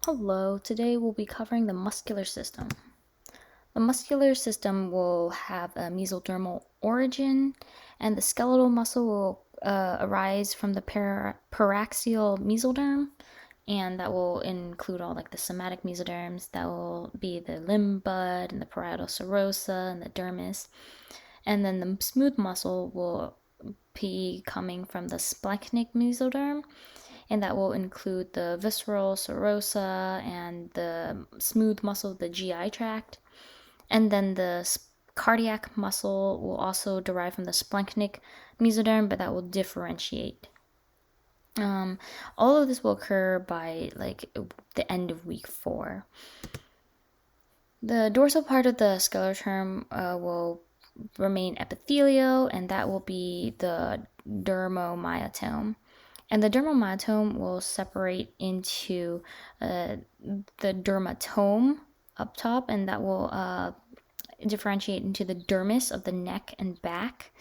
Hello, today we'll be covering the muscular system. The muscular system will have a mesodermal origin, and the skeletal muscle will arise from the paraxial mesoderm, and that will include all like the somatic mesoderms. That will be the limb bud and the parietal serosa and the dermis. And then the smooth muscle will be coming from the splenic mesoderm, and that will include the visceral serosa and the smooth muscle, the GI tract. And then the cardiac muscle will also derive from the splenic mesoderm, but that will differentiate. All of this will occur by like the end of week 4. The dorsal part of the scleroderm will remain epithelial, and that will be the dermomyotome. And the dermomyotome will separate into the dermatome up top, and that will differentiate into the dermis of the neck and back.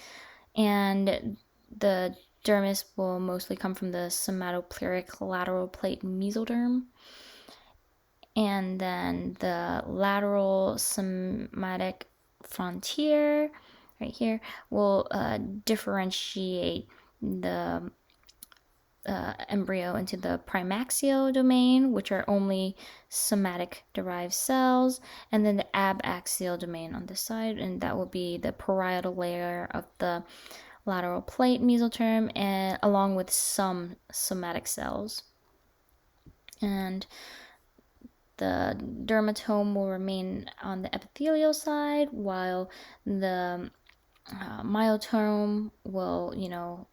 And the dermis will mostly come from the somatopleric lateral plate mesoderm. And then the lateral somatic frontier, right here, will differentiate the embryo into the primaxial domain, which are only somatic derived cells, and then the abaxial domain on this side, and that will be the parietal layer of the lateral plate mesoderm, and along with some somatic cells. And the dermatome will remain on the epithelial side, while the myotome will,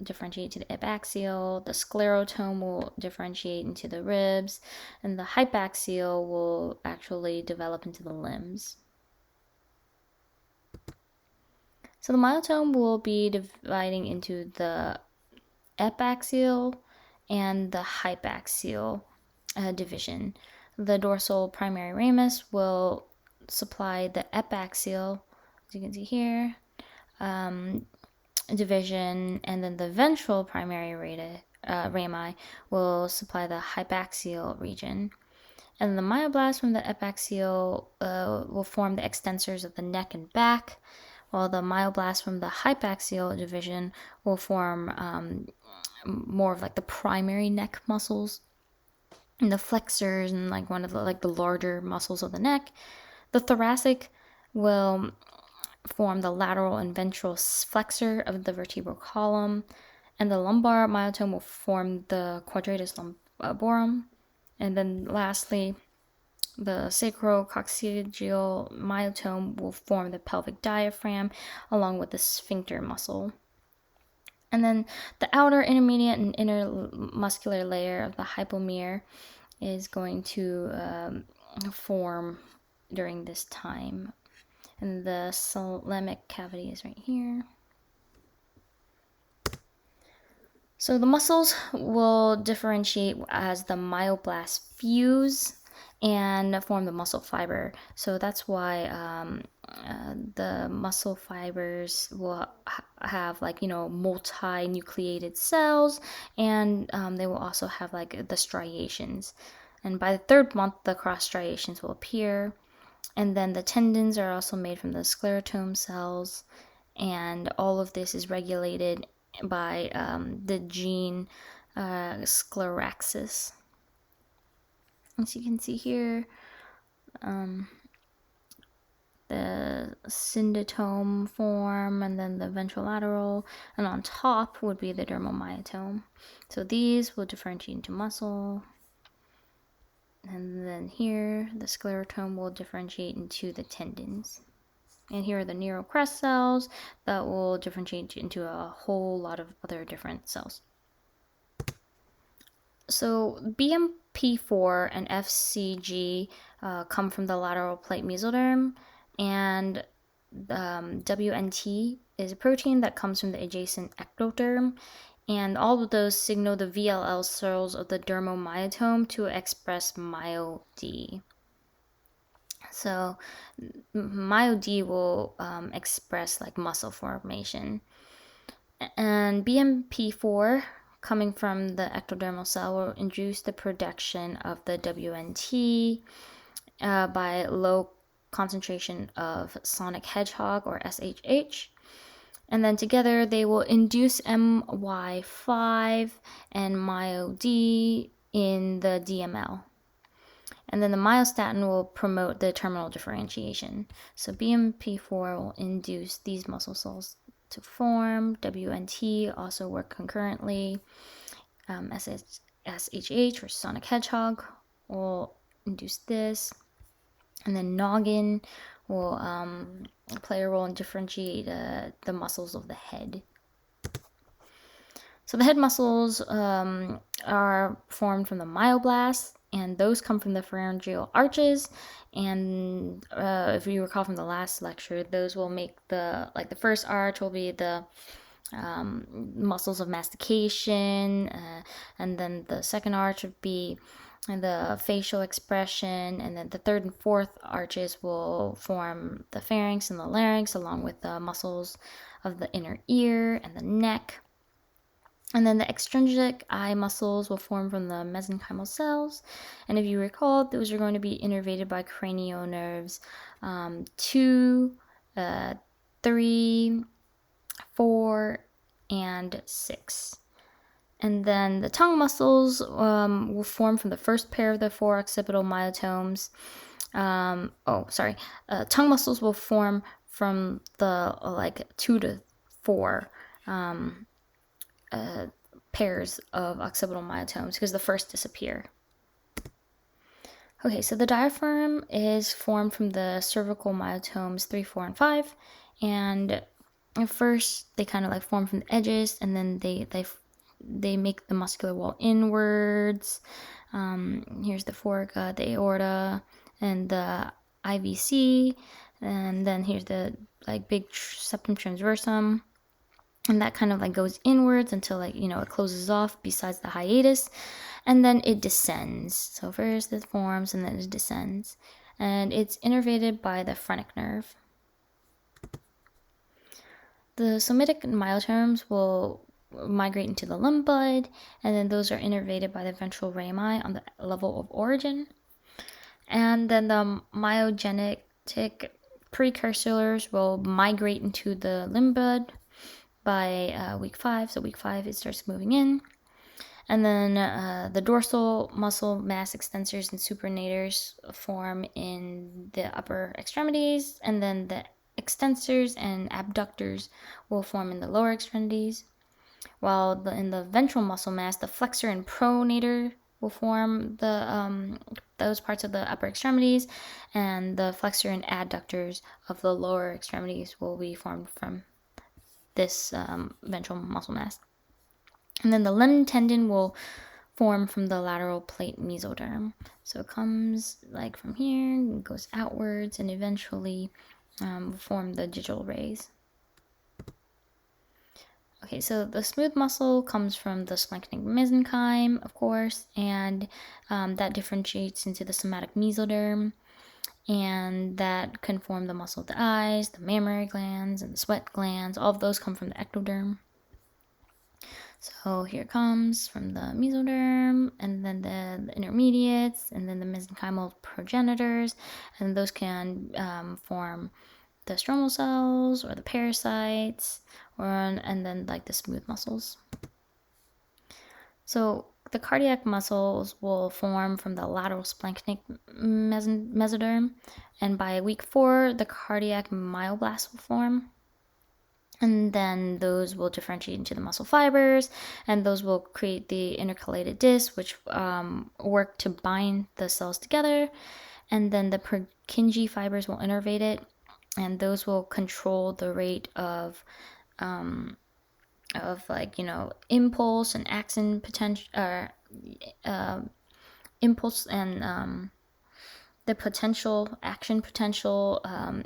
differentiate to the abaxial. The sclerotome will differentiate into the ribs, and the hypaxial will actually develop into the limbs. So the myotome will be dividing into the epaxial and the hypaxial division. The dorsal primary ramus will supply the epaxial, as you can see here, division, and then the ventral primary rami will supply the hypaxial region. And the myoblasts from the epaxial will form the extensors of the neck and back, while the myoblasts from the hypaxial division will form more of like the primary neck muscles and the flexors and like one of the larger muscles of the neck. The thoracic will form the lateral and ventral flexor of the vertebral column, and the lumbar myotome will form the quadratus lumborum. And then lastly, the sacrococcygeal myotome will form the pelvic diaphragm along with the sphincter muscle. And then the outer, intermediate, and inner muscular layer of the hypomere is going to form during this time. And the thalamic cavity is right here. So the muscles will differentiate as the myoblasts fuse and form the muscle fiber. So that's why the muscle fibers will have multi-nucleated cells, and they will also have like the striations. And by the 3rd month, the cross striations will appear. And then the tendons are also made from the sclerotome cells, and all of this is regulated by the gene scleraxis. As you can see here, the syndotome form, and then the ventrolateral, and on top would be the dermomyotome. So these will differentiate into muscle. And then here, the sclerotome will differentiate into the tendons. And here are the neural crest cells that will differentiate into a whole lot of other different cells. So BMP4 and FCG come from the lateral plate mesoderm, and WNT is a protein that comes from the adjacent ectoderm, and all of those signal the VLL cells of the dermomyotome to express MyoD. So MyoD will express like muscle formation. And BMP4 coming from the ectodermal cell will induce the production of the WNT by low concentration of sonic hedgehog or SHH. And then together they will induce MY5 and MyoD in the DML. And then the myostatin will promote the terminal differentiation. So BMP4 will induce these muscle cells to form. WNT also work concurrently. SHH or sonic hedgehog will induce this. And then noggin will play a role in differentiate the muscles of the head. So the head muscles are formed from the myoblasts, and those come from the pharyngeal arches. And if you recall from the last lecture, those will make the first arch will be the muscles of mastication, and then the second arch would be the facial expression, and then the third and fourth arches will form the pharynx and the larynx, along with the muscles of the inner ear and the neck. And then the extrinsic eye muscles will form from the mesenchymal cells. And if you recall, those are going to be innervated by cranial nerves 2, 3, 4, and 6. And then the tongue muscles will form from the first pair of the 4 occipital myotomes. Tongue muscles will form from the 2 to 4 pairs of occipital myotomes because the first disappear. Okay, so the diaphragm is formed from the cervical myotomes 3, 4, and 5, and at first they kind of form from the edges, and then they make the muscular wall inwards. Here's the foraca, the aorta, and the IVC, and then here's the big septum transversum. And that kind of goes inwards until it closes off besides the hiatus, and then it descends. So first it forms and then it descends, and it's innervated by the phrenic nerve. The somatic myotomes will migrate into the limb bud, and then those are innervated by the ventral rami on the level of origin. And then the myogenetic precursors will migrate into the limb bud by week 5. So week 5 it starts moving in. And then the dorsal muscle mass extensors and supinators form in the upper extremities, and then the extensors and abductors will form in the lower extremities, while in the ventral muscle mass, the flexor and pronator will form those parts of the upper extremities, and the flexor and adductors of the lower extremities will be formed from this ventral muscle mass. And then the limb tendon will form from the lateral plate mesoderm. So it comes from here and goes outwards, and eventually form the digital rays. Okay, so the smooth muscle comes from the splanchnic mesenchyme, of course, and that differentiates into the somatic mesoderm, and that can form the muscle of the eyes, the mammary glands, and the sweat glands. All of those come from the ectoderm. So here it comes from the mesoderm, and then the intermediates, and then the mesenchymal progenitors, and those can form the stromal cells or the parasites, and then the smooth muscles. So the cardiac muscles will form from the lateral splanchnic mesoderm, and by week 4 the cardiac myoblasts will form. And then those will differentiate into the muscle fibers, and those will create the intercalated discs, which work to bind the cells together. And then the Purkinje fibers will innervate it, and those will control the rate of impulse and action potential, impulse and the action potential,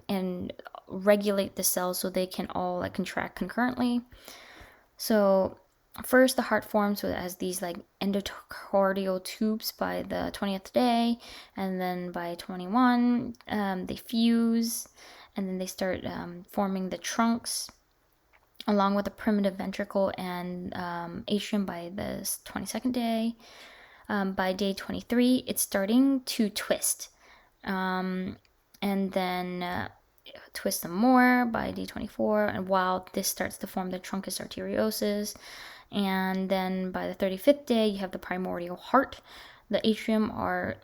and regulate the cells so they can all contract concurrently. So first the heart forms as these endocardial tubes by the 20th day, and then by 21 they fuse, and then they start forming the trunks, along with the primitive ventricle and atrium by the 22nd day. By day 23, it's starting to twist. And then twist some more by day 24. And while this starts to form the truncus arteriosus. And then by the 35th day, you have the primordial heart. The atrium are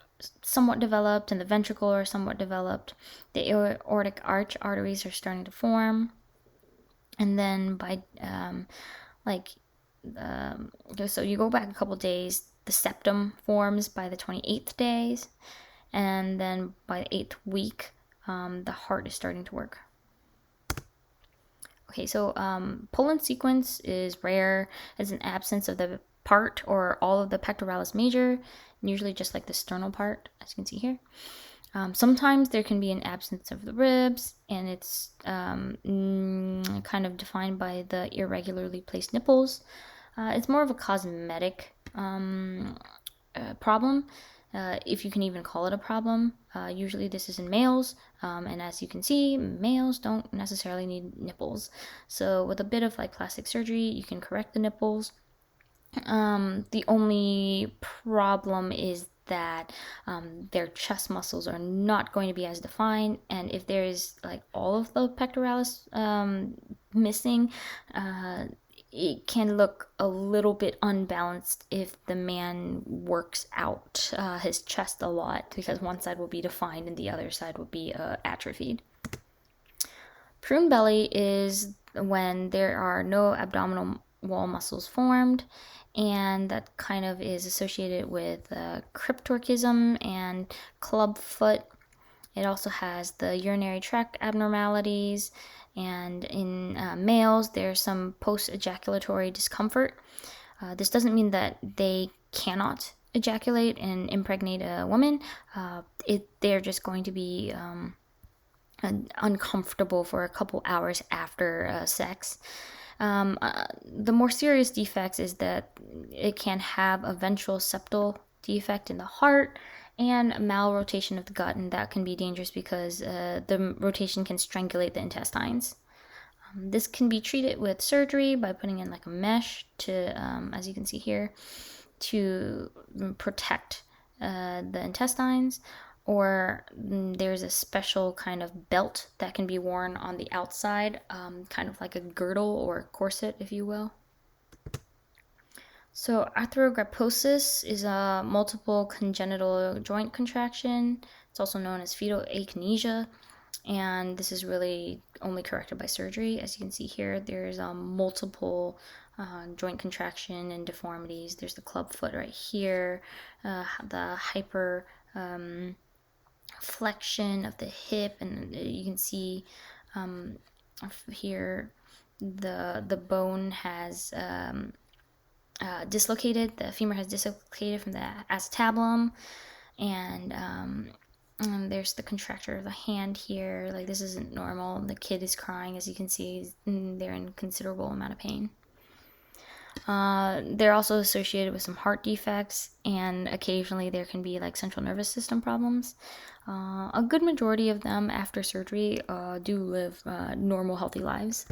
somewhat developed and the ventricle are somewhat developed. The aortic arch arteries are starting to form. And then by so you go back a couple days, the septum forms by the 28th days, and then by the 8th week, the heart is starting to work. Okay, so Poland sequence is rare as an absence of the part or all of the pectoralis major, usually just like the sternal part, as you can see here. Sometimes there can be an absence of the ribs, and it's kind of defined by the irregularly placed nipples. It's more of a cosmetic problem, if you can even call it a problem. Usually this is in males, and as you can see, males don't necessarily need nipples. So with a bit of like plastic surgery, you can correct the nipples. The only problem is that their chest muscles are not going to be as defined, and if there is like all of the pectoralis missing, it can look a little bit unbalanced if the man works out his chest a lot, because one side will be defined and the other side will be atrophied. Prune belly is when there are no abdominal wall muscles formed, and that kind of is associated with cryptorchism and club foot. It also has the urinary tract abnormalities, and in males, there's some post-ejaculatory discomfort. This doesn't mean that they cannot ejaculate and impregnate a woman. They're just going to be uncomfortable for a couple hours after sex. The more serious defects is that it can have a ventral septal defect in the heart and malrotation of the gut, and that can be dangerous because the rotation can strangulate the intestines. This can be treated with surgery by putting in like a mesh to, as you can see here, to protect the intestines, or there's a special kind of belt that can be worn on the outside, kind of like a girdle or a corset, if you will. So arthrogryposis is a multiple congenital joint contraction. It's also known as fetal akinesia, and this is really only corrected by surgery. As you can see here, there's multiple joint contraction and deformities. There's the club foot right here, the hyper flexion of the hip, and you can see here the bone has dislocated. The femur has dislocated from the acetabulum, and there's the contracture of the hand here. Like, this isn't normal. The kid is crying, as you can see. They're in considerable amount of pain. They're also associated with some heart defects, and occasionally there can be like central nervous system problems. A good majority of them after surgery do live normal, healthy lives.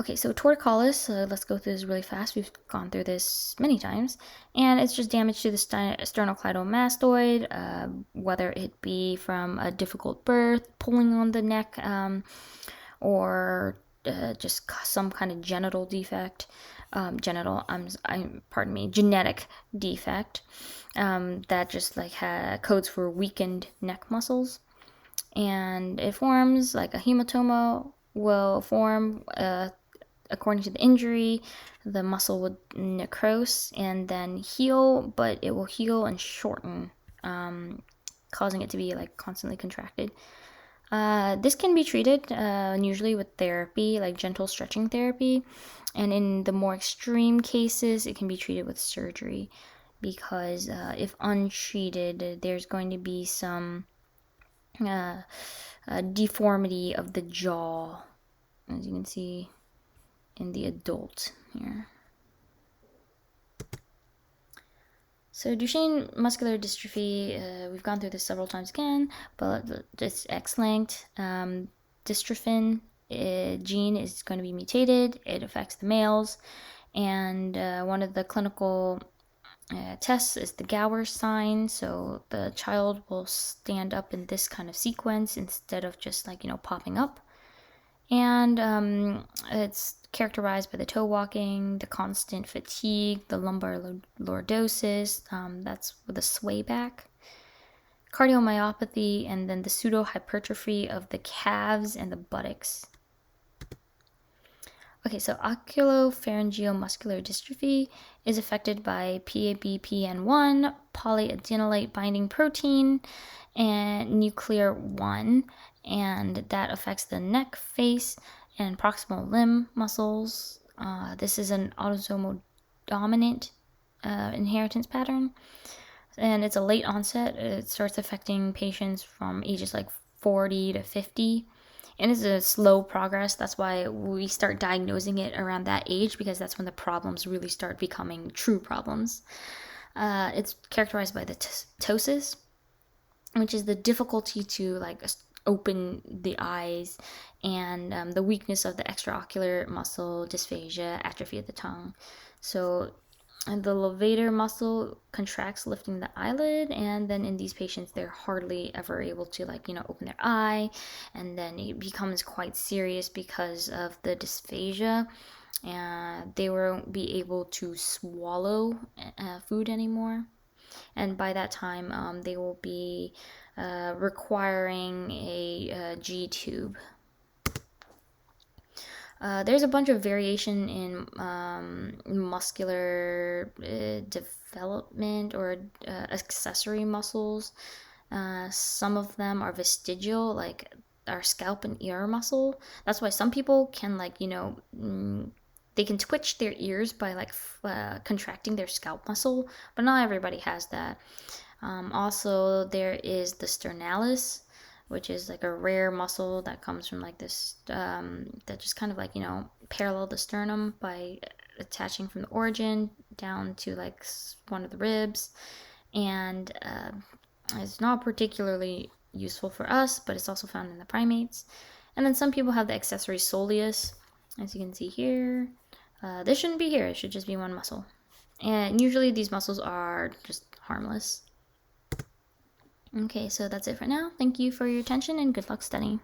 Okay, so torticollis, let's go through this really fast. We've gone through this many times, and it's just damage to the sternocleidomastoid, whether it be from a difficult birth, pulling on the neck, or just some kind of genital defect, genetic defect, that just like codes for weakened neck muscles, and it forms like a hematoma will form according to the injury. The muscle would necrose and then heal, but it will heal and shorten, causing it to be like constantly contracted. This can be treated usually with therapy, like gentle stretching therapy, and in the more extreme cases, it can be treated with surgery, because if untreated, there's going to be some deformity of the jaw, as you can see in the adult here. So Duchenne muscular dystrophy, we've gone through this several times again, but it's X-linked. Dystrophin gene is going to be mutated. It affects the males, and one of the clinical tests is the Gower sign. So the child will stand up in this kind of sequence instead of just like, popping up. And it's characterized by the toe walking, the constant fatigue, the lumbar lordosis, that's with a sway back, cardiomyopathy, and then the pseudo-hypertrophy of the calves and the buttocks. Okay, so oculopharyngeal muscular dystrophy is affected by PABPN1, polyadenylate binding protein, and nuclear 1, and that affects the neck, face, and proximal limb muscles. This is an autosomal dominant inheritance pattern, and it's a late onset. It starts affecting patients from ages like 40 to 50. And it's a slow progress. That's why we start diagnosing it around that age, because that's when the problems really start becoming true problems. It's characterized by the ptosis, which is the difficulty to like open the eyes, and the weakness of the extraocular muscle, dysphagia, atrophy of the tongue. So and the levator muscle contracts, lifting the eyelid, and then in these patients they're hardly ever able to open their eye, and then it becomes quite serious because of the dysphagia, and they won't be able to swallow food anymore, and by that time they will be requiring a G tube. There's a bunch of variation in muscular development or accessory muscles. Some of them are vestigial, like our scalp and ear muscle. That's why some people can they can twitch their ears by contracting their scalp muscle, but not everybody has that. Also, there is the sternalis, which is like a rare muscle that comes from this, that just kind of parallel the sternum by attaching from the origin down to one of the ribs. And it's not particularly useful for us, but it's also found in the primates. And then some people have the accessory soleus, as you can see here. This shouldn't be here, it should just be one muscle. And usually these muscles are just harmless. Okay, so that's it for now. Thank you for your attention and good luck studying.